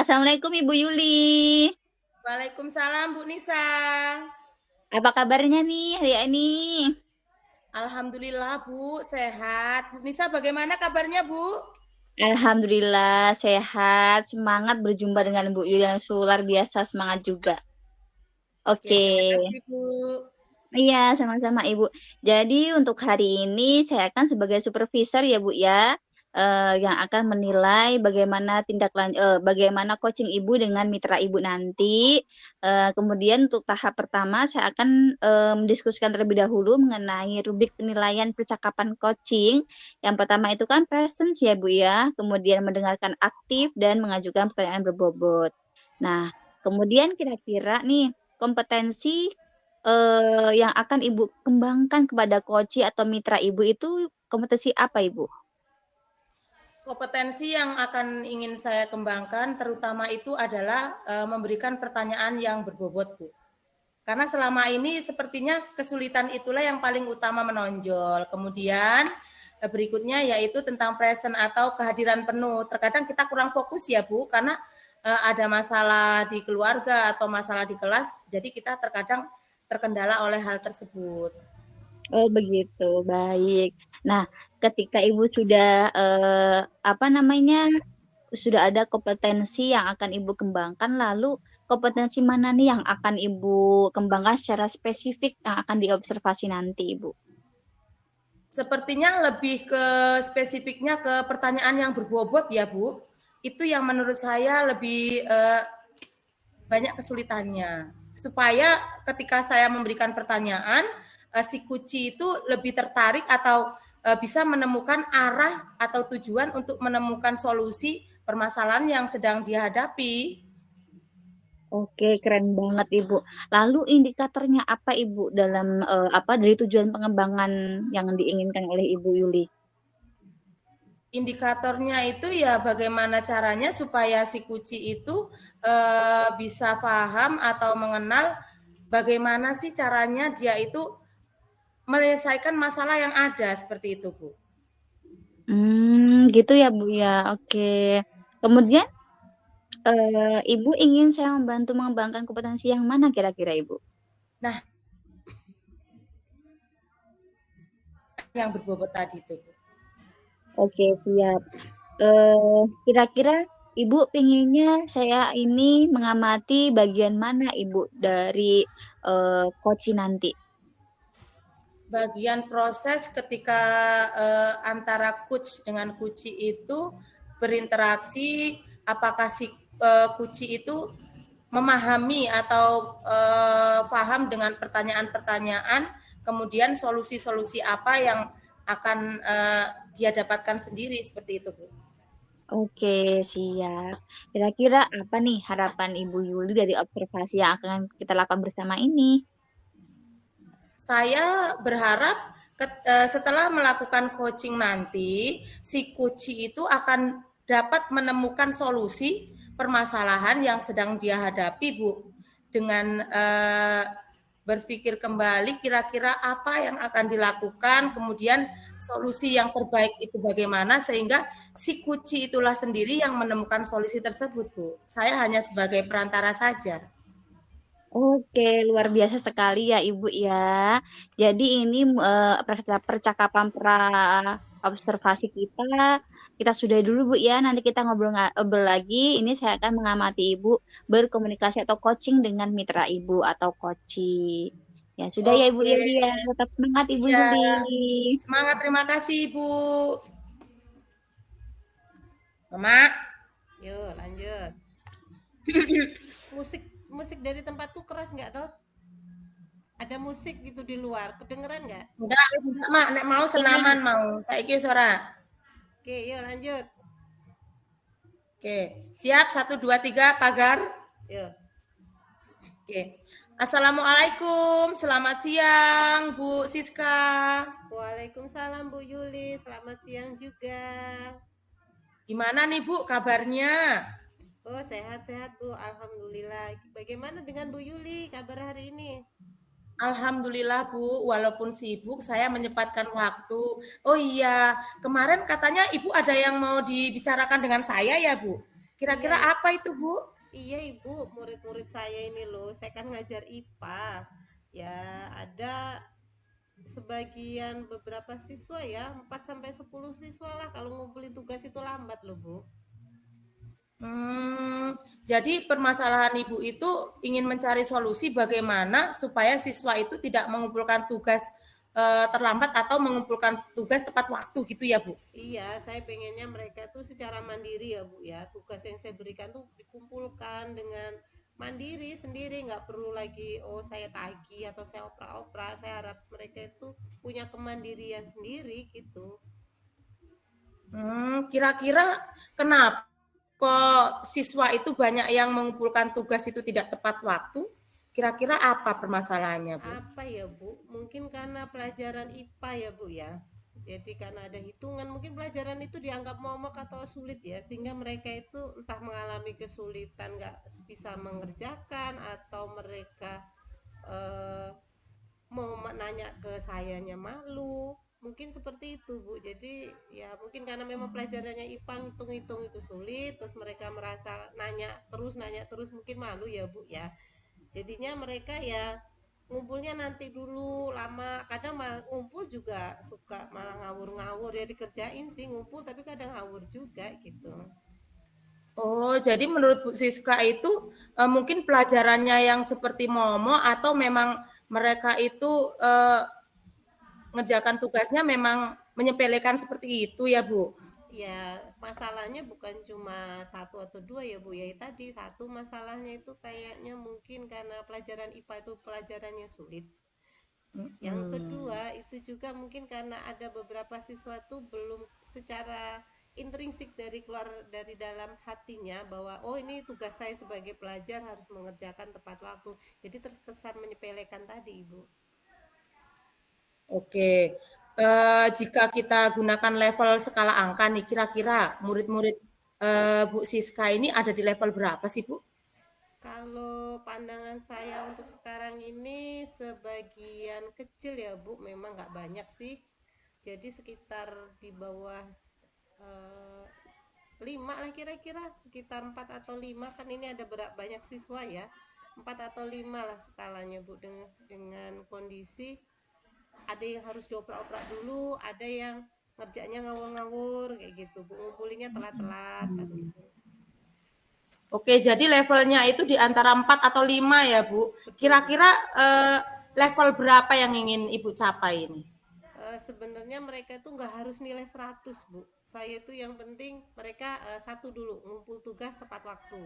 Assalamualaikum Ibu Yuli. Waalaikumsalam Bu Nisa. Apa kabarnya nih hari ini? Alhamdulillah Bu, sehat. Bu Nisa bagaimana kabarnya Bu? Alhamdulillah sehat, semangat berjumpa dengan Bu Yuli yang luar biasa semangat juga. Oke, Oke. terima kasih Bu. Iya, sama-sama Ibu. Jadi untuk hari ini saya akan sebagai supervisor ya Bu ya, yang akan menilai bagaimana coaching Ibu dengan mitra Ibu nanti. Kemudian untuk tahap pertama saya akan mendiskusikan terlebih dahulu mengenai rubrik penilaian percakapan coaching. Yang pertama itu kan presence ya Bu ya, kemudian mendengarkan aktif dan mengajukan pertanyaan berbobot. Nah, kemudian kira-kira nih kompetensi yang akan Ibu kembangkan kepada coach atau mitra Ibu itu kompetensi apa Ibu? Kompetensi yang akan ingin saya kembangkan terutama itu adalah memberikan pertanyaan yang berbobot Bu. Karena selama ini sepertinya kesulitan itulah yang paling utama menonjol. Kemudian berikutnya yaitu tentang present atau kehadiran penuh. Terkadang kita kurang fokus ya Bu, karena ada masalah di keluarga atau masalah di kelas, jadi kita terkadang terkendala oleh hal tersebut. Oh begitu, baik. Nah, ketika Ibu sudah sudah ada kompetensi yang akan Ibu kembangkan, lalu kompetensi mana nih yang akan Ibu kembangkan secara spesifik yang akan diobservasi nanti Ibu? Sepertinya lebih ke spesifiknya ke pertanyaan yang berbobot ya Bu. Itu yang menurut saya lebih banyak kesulitannya. Supaya ketika saya memberikan pertanyaan, si kuci itu lebih tertarik atau bisa menemukan arah atau tujuan untuk menemukan solusi permasalahan yang sedang dihadapi. Oke, keren banget Ibu. Lalu indikatornya apa Ibu dalam dari tujuan pengembangan yang diinginkan oleh Ibu Yuli? Indikatornya itu ya bagaimana caranya supaya si kuci itu bisa paham atau mengenal bagaimana sih caranya dia itu menyelesaikan masalah yang ada seperti itu, Bu. Gitu ya Bu ya. Oke. Kemudian Ibu ingin saya membantu mengembangkan kompetensi yang mana kira-kira Ibu? Nah, yang berbobot tadi itu, Bu. Oke, siap. Kira-kira Ibu pinginnya saya ini mengamati bagian mana Ibu dari coach nanti? Bagian proses ketika antara coach dengan kuci itu berinteraksi, apakah si kuci itu memahami atau paham dengan pertanyaan-pertanyaan, kemudian solusi-solusi apa yang akan dia dapatkan sendiri seperti itu, Bu. Oke, siap. Kira-kira apa nih harapan Ibu Yuli dari observasi yang akan kita lakukan bersama ini? Saya berharap setelah melakukan coaching nanti, si coach itu akan dapat menemukan solusi permasalahan yang sedang dia hadapi, Bu. Dengan berpikir kembali kira-kira apa yang akan dilakukan, kemudian solusi yang terbaik itu bagaimana, sehingga si kuci itulah sendiri yang menemukan solusi tersebut, Bu. Saya hanya sebagai perantara saja. Oke, luar biasa sekali ya Ibu ya. Jadi ini percakapan pra observasi kita sudah dulu Bu ya. Nanti kita ngobrol lagi. Ini saya akan mengamati Ibu berkomunikasi atau coaching dengan mitra Ibu atau coach. Ya sudah ya Ibu Oke, Yuli ya. Tetap semangat Ibu iya. Yuli. Semangat, terima kasih, Bu. Mama. Yuk lanjut. musik musik dari tempatku keras nggak toh? Ada musik gitu di luar, kedengeran nggak? Enggak, wis enggak, Mak. Nek mau senaman mau. Saiki wis ora. Oke, yuk lanjut. Oke, siap 1 2 3 pagar. Yuk. Oke. Assalamualaikum. Selamat siang, Bu Siska. Waalaikumsalam Bu Yuli, selamat siang juga. Gimana nih, Bu, kabarnya? Oh, sehat-sehat Bu, alhamdulillah. Bagaimana dengan Bu Yuli kabar hari ini? Alhamdulillah, Bu, walaupun sibuk saya menyempatkan waktu. Oh iya, kemarin katanya Ibu ada yang mau dibicarakan dengan saya ya, Bu? Kira-kira Iya, apa itu, Bu? iya Ibu, murid-murid saya ini loh, saya kan ngajar IPA. Ya, ada sebagian beberapa siswa ya, 4 sampai 10 siswa lah kalau ngumpulin tugas itu lambat loh, Bu. Hmm, jadi permasalahan Ibu itu ingin mencari solusi bagaimana supaya siswa itu tidak mengumpulkan tugas terlambat atau mengumpulkan tugas tepat waktu gitu ya, Bu? Iya, saya pengennya mereka tuh secara mandiri ya Bu ya. Tugas yang saya berikan tuh dikumpulkan dengan mandiri sendiri, nggak perlu lagi oh saya tagih atau saya opera-opera. Saya harap mereka itu punya kemandirian sendiri gitu. Kira-kira kenapa kok siswa itu banyak yang mengumpulkan tugas itu tidak tepat waktu? Kira-kira apa permasalahannya, Bu? Apa ya Bu? Mungkin karena pelajaran IPA ya Bu ya. Jadi karena ada hitungan, mungkin pelajaran itu dianggap momok atau sulit ya, sehingga mereka itu entah mengalami kesulitan nggak bisa mengerjakan atau mereka eh, mau nanya ke sayanya malu, mungkin seperti itu Bu. Jadi ya mungkin karena memang pelajarannya IPA hitung-hitung itu sulit, terus mereka merasa nanya terus mungkin malu ya Bu ya. Jadinya mereka ya ngumpulnya nanti dulu lama, kadang ngumpul juga suka malah ngawur-ngawur ya, dikerjain sih ngumpul tapi kadang ngawur juga gitu. Oh, jadi menurut Bu Siska itu mungkin pelajarannya yang seperti Momo atau memang mereka itu ngerjakan tugasnya memang menyepelekan seperti itu ya, Bu? Ya masalahnya bukan cuma satu atau dua ya Bu ya, tadi satu masalahnya itu kayaknya mungkin karena pelajaran IPA itu pelajarannya sulit. Yang Hmm. kedua itu juga mungkin karena ada beberapa siswa tuh belum secara intrinsik dari keluar dari dalam hatinya bahwa oh ini tugas saya sebagai pelajar harus mengerjakan tepat waktu. Jadi terkesan menyepelekan tadi Ibu. Oke, jika kita gunakan level skala angka nih, kira-kira murid-murid Bu Siska ini ada di level berapa sih, Bu? Kalau pandangan saya untuk sekarang ini sebagian kecil ya Bu, memang nggak banyak sih. Jadi sekitar di bawah eh, 5 lah kira-kira, sekitar 4 atau 5 kan ini ada banyak siswa ya. 4 atau 5 lah skalanya Bu, dengan kondisi ada yang harus dioper-oper dulu, ada yang ngerjaannya ngawur-ngawur kayak gitu Bu, ngumpulinnya telat-telat kan gitu. Oke, jadi levelnya itu di antara 4 atau 5 ya, Bu. Betul Bu. Kira-kira level berapa yang ingin Ibu capai ini? Sebenarnya mereka itu nggak harus nilai 100 Bu. Saya itu yang penting mereka satu dulu ngumpul tugas tepat waktu.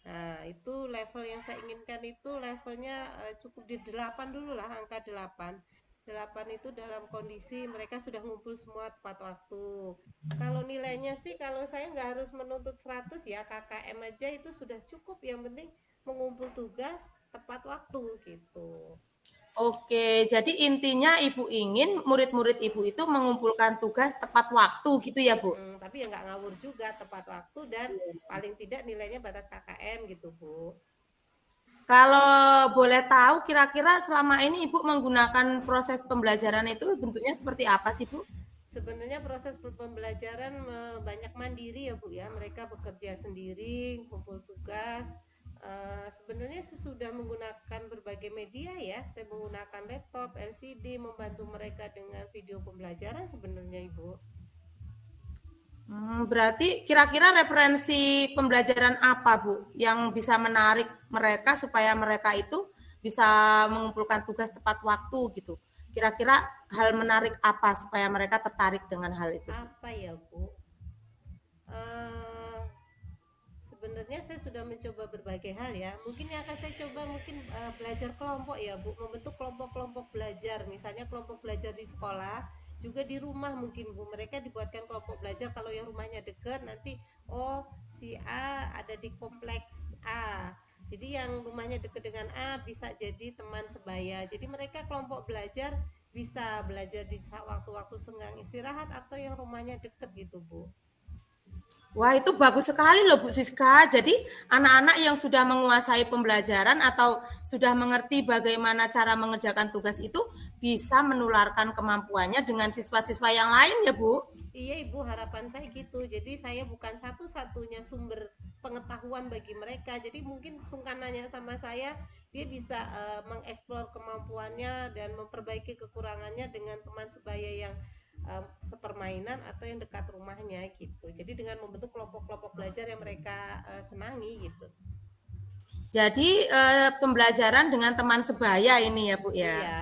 Nah, itu level yang saya inginkan itu levelnya cukup di 8 dulu lah, angka 8. 8 itu dalam kondisi mereka sudah ngumpul semua tepat waktu. Kalau nilainya sih kalau saya nggak harus menuntut 100 ya, KKM aja itu sudah cukup. Yang penting mengumpul tugas tepat waktu gitu. Oke, jadi intinya Ibu ingin murid-murid Ibu itu mengumpulkan tugas tepat waktu gitu ya, Bu? Tapi ya nggak ngawur juga, tepat waktu dan paling tidak nilainya batas KKM gitu, Bu. Kalau boleh tahu kira-kira selama ini Ibu menggunakan proses pembelajaran itu bentuknya seperti apa sih, Bu? Sebenarnya proses pembelajaran banyak mandiri ya, Bu ya. Mereka bekerja sendiri, kumpul tugas. Sebenarnya sudah menggunakan berbagai media ya. Saya menggunakan laptop, LCD, membantu mereka dengan video pembelajaran sebenarnya, Ibu. Berarti kira-kira referensi pembelajaran apa, Bu, yang bisa menarik mereka supaya mereka itu bisa mengumpulkan tugas tepat waktu gitu? Kira-kira hal menarik apa supaya mereka tertarik dengan hal itu, Bu? Apa ya, Bu? Eh, Sebenarnya saya sudah mencoba berbagai hal ya. Mungkin yang akan saya coba mungkin belajar kelompok ya, Bu. Membentuk kelompok-kelompok belajar. Misalnya kelompok belajar di sekolah, juga di rumah mungkin, Bu. Mereka dibuatkan kelompok belajar kalau yang rumahnya dekat nanti oh si A ada di kompleks A. Jadi yang rumahnya dekat dengan A bisa jadi teman sebaya. Jadi mereka kelompok belajar bisa belajar di waktu-waktu senggang istirahat atau yang rumahnya dekat gitu, Bu. Wah, itu bagus sekali loh Bu Siska. Jadi anak-anak yang sudah menguasai pembelajaran atau sudah mengerti bagaimana cara mengerjakan tugas itu bisa menularkan kemampuannya dengan siswa-siswa yang lain ya Bu. Iya Ibu, harapan saya gitu. Jadi saya bukan satu-satunya sumber pengetahuan bagi mereka. Jadi mungkin sungkan nanya sama saya, dia bisa mengeksplor kemampuannya dan memperbaiki kekurangannya dengan teman sebaya yang sepermainan atau yang dekat rumahnya gitu. Jadi dengan membentuk kelompok-kelompok belajar yang mereka senangi gitu. Jadi pembelajaran dengan teman sebaya ini ya Bu ya. Iya,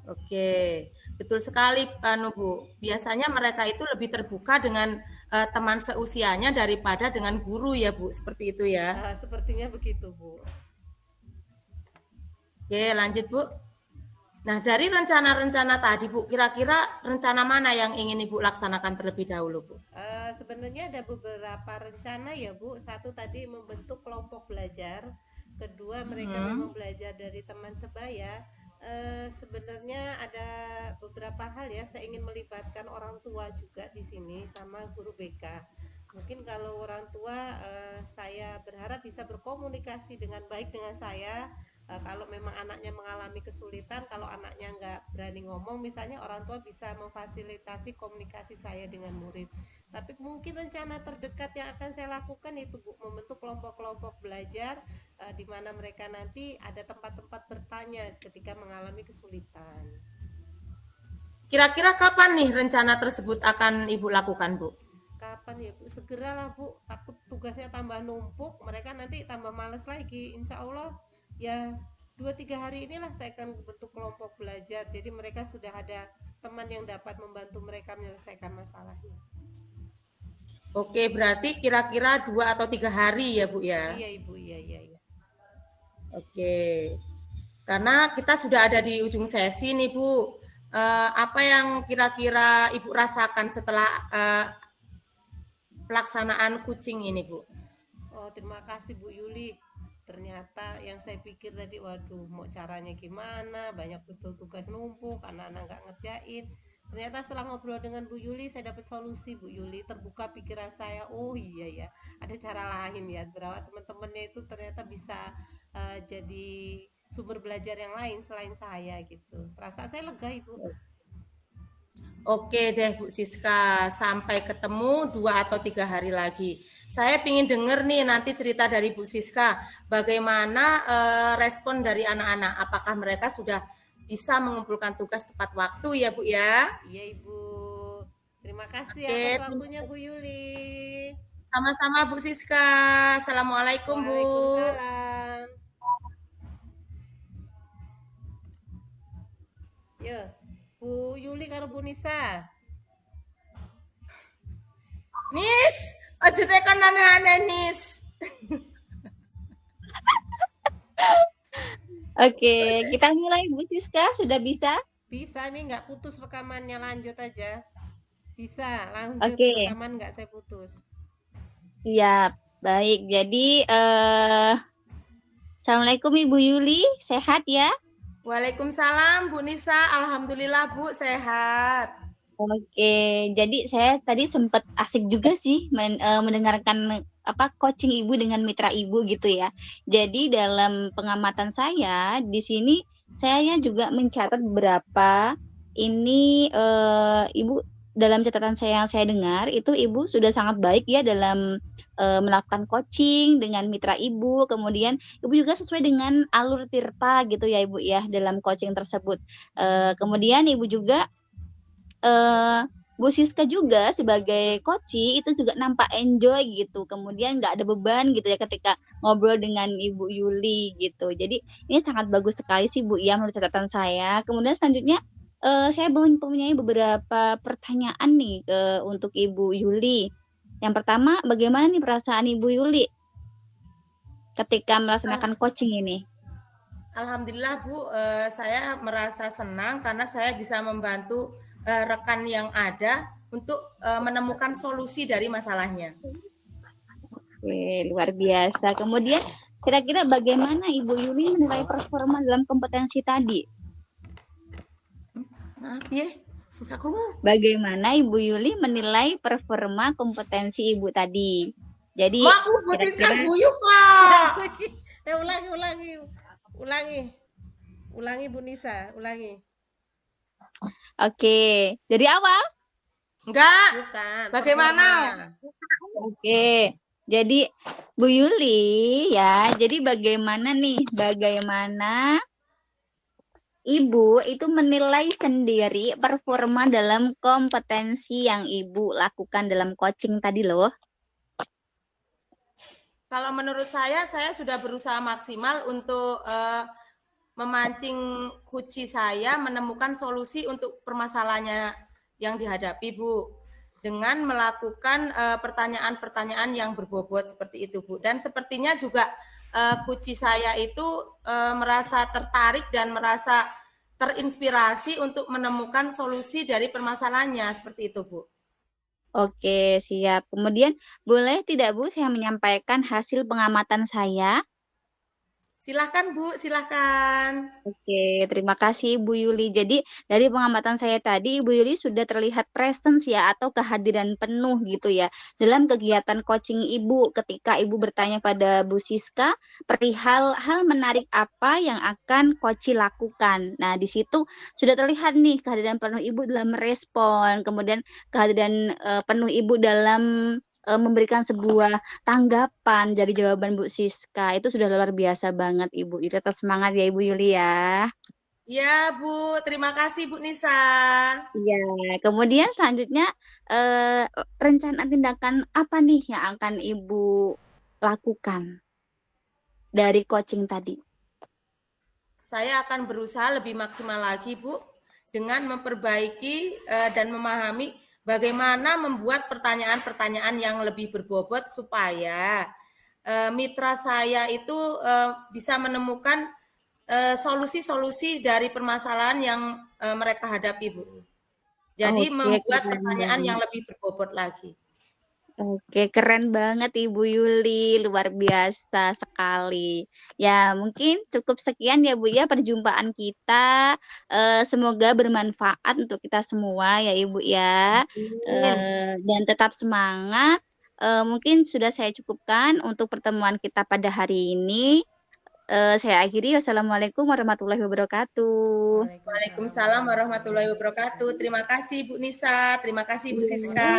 Oke, betul sekali Bu. Biasanya mereka itu lebih terbuka dengan teman seusianya daripada dengan guru ya Bu, seperti itu ya. sepertinya begitu Bu. Oke, lanjut Bu. Nah, dari rencana-rencana tadi Bu, kira-kira rencana mana yang ingin Ibu laksanakan terlebih dahulu Bu? Sebenarnya ada beberapa rencana ya Bu. Satu tadi membentuk kelompok belajar. Kedua mereka memang belajar dari teman sebaya. Sebenarnya ada beberapa hal ya. Saya ingin melibatkan orang tua juga di sini sama guru BK. Mungkin kalau orang tua saya berharap bisa berkomunikasi dengan baik dengan saya. Kalau memang anaknya mengalami kesulitan, kalau anaknya nggak berani ngomong, misalnya orang tua bisa memfasilitasi komunikasi saya dengan murid. Tapi mungkin rencana terdekat yang akan saya lakukan itu Bu, membentuk kelompok-kelompok belajar di mana mereka nanti ada tempat-tempat bertanya ketika mengalami kesulitan. Kira-kira kapan nih rencana tersebut akan Ibu lakukan Bu? Kapan ya Bu? Segeralah Bu, takut tugasnya tambah numpuk, mereka nanti tambah males lagi. Insya Allah ya 2-3 hari inilah saya akan bentuk kelompok belajar. Jadi mereka sudah ada teman yang dapat membantu mereka menyelesaikan masalahnya. Oke, berarti kira-kira 2 atau 3 hari ya Bu ya? Iya Ibu, iya. Oke, karena kita sudah ada di ujung sesi nih Bu. Apa yang kira-kira Ibu rasakan setelah pelaksanaan coaching ini Bu? Oh, terima kasih Bu Yuli. Ternyata yang saya pikir tadi, waduh, mau caranya gimana, banyak betul tugas numpuk, anak-anak nggak ngerjain. Ternyata setelah ngobrol dengan Bu Yuli, saya dapat solusi Bu Yuli, terbuka pikiran saya, oh iya ya, ada cara lain ya, berawat teman-temannya itu ternyata bisa jadi sumber belajar yang lain selain saya gitu. Perasaan saya lega Ibu. Oke deh Bu Siska, sampai ketemu 2 atau 3 hari lagi. Saya ingin dengar nih nanti cerita dari Bu Siska, bagaimana respon dari anak-anak, apakah mereka sudah bisa mengumpulkan tugas tepat waktu ya Bu ya? Iya Ibu, terima kasih Oke, atas waktunya Bu Yuli. sama-sama Bu Siska. Assalamualaikum Bu. Waalaikumsalam. Yo, Bu Yuli karo Bu Nisa. Nis, aja tekan aneh-aneh Nis. Oke, kita mulai Bu Siska, sudah bisa? Bisa nih, nggak putus rekamannya, lanjut aja. Bisa, lanjut Oke. rekaman nggak saya putus. Iya, baik. Jadi, Assalamualaikum Ibu Yuli, sehat ya? Waalaikumsalam Bu Nisa, alhamdulillah Bu sehat. Oke, jadi saya tadi sempat asik juga sih mendengarkan coaching Ibu dengan mitra Ibu gitu ya. Jadi dalam pengamatan saya di sini saya juga mencatat beberapa ini Ibu dalam catatan saya yang saya dengar itu Ibu sudah sangat baik ya dalam melakukan coaching dengan mitra Ibu. Kemudian Ibu juga sesuai dengan alur Tirta gitu ya Ibu ya dalam coaching tersebut. Kemudian Ibu juga Bu Siska juga sebagai coach itu juga nampak enjoy gitu. Kemudian nggak ada beban gitu ya ketika ngobrol dengan Ibu Yuli gitu. Jadi ini sangat bagus sekali sih Bu ya menurut catatan saya. Kemudian selanjutnya saya mempunyai beberapa pertanyaan nih untuk Ibu Yuli. Yang pertama, bagaimana nih perasaan Ibu Yuli ketika melaksanakan coaching ini? Alhamdulillah Bu, saya merasa senang karena saya bisa membantu rekan yang ada untuk menemukan solusi dari masalahnya. Oke, luar biasa. Kemudian kira-kira bagaimana Ibu Yuli menilai performa dalam kompetensi tadi? Maaf ya, bagaimana Ibu Yuli menilai performa kompetensi Ibu tadi? Jadi aku butuhkan buyuk Kak. Ulangi Bu Nisa, ulangi. Oke, dari awal. Enggak. Bukan. Bagaimana? performa. Oke. Jadi Bu Yuli ya, jadi bagaimana Ibu itu menilai sendiri performa dalam kompetensi yang Ibu lakukan dalam coaching tadi loh? Kalau menurut saya sudah berusaha maksimal untuk memancing kuci saya menemukan solusi untuk permasalahannya yang dihadapi, Bu. Dengan melakukan pertanyaan-pertanyaan yang berbobot seperti itu, Bu. Dan sepertinya juga kuci saya itu merasa tertarik dan merasa terinspirasi untuk menemukan solusi dari permasalahannya seperti itu, Bu. Oke, siap. Kemudian boleh tidak Bu saya menyampaikan hasil pengamatan saya? Silahkan, Bu, silahkan. Oke, terima kasih Ibu Yuli. Jadi dari pengamatan saya tadi, Ibu Yuli sudah terlihat presence ya atau kehadiran penuh gitu ya dalam kegiatan coaching Ibu ketika Ibu bertanya pada Bu Siska perihal hal menarik apa yang akan coach lakukan. Nah, di situ sudah terlihat nih kehadiran penuh Ibu dalam merespon, kemudian kehadiran penuh Ibu dalam memberikan sebuah tanggapan dari jawaban Bu Siska. Itu sudah luar biasa banget Ibu. Itu tetap semangat ya Ibu Yuli ya. Ya, Bu. Terima kasih, Bu Nisa. Iya, kemudian selanjutnya rencana tindakan apa nih yang akan Ibu lakukan dari coaching tadi? Saya akan berusaha lebih maksimal lagi, Bu, dengan memperbaiki dan memahami bagaimana membuat pertanyaan-pertanyaan yang lebih berbobot supaya mitra saya itu bisa menemukan solusi-solusi dari permasalahan yang mereka hadapi, Bu. Jadi Oke, membuat keren pertanyaan yang banget. lebih berbobot lagi. Oke, keren banget Ibu Yuli, luar biasa sekali. Ya, mungkin cukup sekian ya Bu ya perjumpaan kita. Semoga bermanfaat untuk kita semua ya Ibu ya. Amin. Dan tetap semangat. Mungkin sudah saya cukupkan untuk pertemuan kita pada hari ini. Saya akhiri. Wassalamualaikum warahmatullahi wabarakatuh. Waalaikumsalam warahmatullahi wabarakatuh. Terima kasih Bu Nisa, terima kasih Bu Iya. Siska.